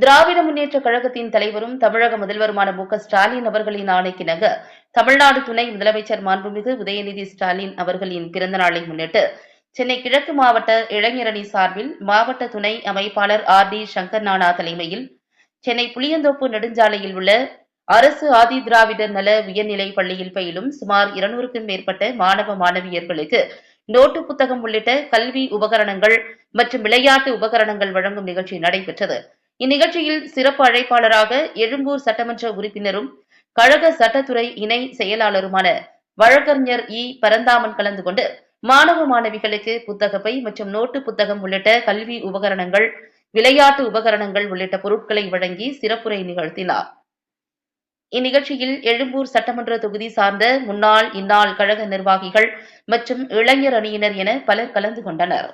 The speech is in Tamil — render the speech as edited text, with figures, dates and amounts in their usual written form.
திராவிட முன்னேற்ற கழகத்தின் தலைவரும் தமிழக முதல்வருமான மு.க.ஸ்டாலின் அவர்களின் ஆணைக்கிணங்க தமிழ்நாடு துணை முதலமைச்சர் மாண்புமிகு உதயநிதி ஸ்டாலின் அவர்களின் பிறந்தநாளை முன்னிட்டு சென்னை கிழக்கு மாவட்ட இளைஞரணி சார்பில் மாவட்ட துணை அமைப்பாளர் R.D. சங்கர் நானா தலைமையில் சென்னை புளியந்தோப்பு நெடுஞ்சாலையில் உள்ள அரசு ஆதி திராவிடர் நல உயர்நிலைப் பள்ளியில் பயிலும் சுமார் 200க்கும் மேற்பட்ட மாணவ மாணவியர்களுக்கு நோட்டு புத்தகம் உள்ளிட்ட கல்வி உபகரணங்கள் மற்றும் விளையாட்டு உபகரணங்கள் வழங்கும் நிகழ்ச்சி நடைபெற்றது. இந்நிகழ்ச்சியில் சிறப்பு அழைப்பாளராக எழும்பூர் சட்டமன்ற உறுப்பினரும் கழக சட்டத்துறை இணை செயலாளருமான வழக்கறிஞர் பரந்தாமன் கலந்து கொண்டு மாணவ மாணவிகளுக்கு புத்தகப்பை மற்றும் நோட்டு புத்தகம் உள்ளிட்ட கல்வி உபகரணங்கள், விளையாட்டு உபகரணங்கள் உள்ளிட்ட பொருட்களை வழங்கி சிறப்புரை நிகழ்த்தினார். இந்நிகழ்ச்சியில் எழும்பூர் சட்டமன்ற தொகுதி சார்ந்த முன்னாள் இந்நாள் கழக நிர்வாகிகள் மற்றும் இளைஞர் அணியினர் என பலர் கலந்து கொண்டனர்.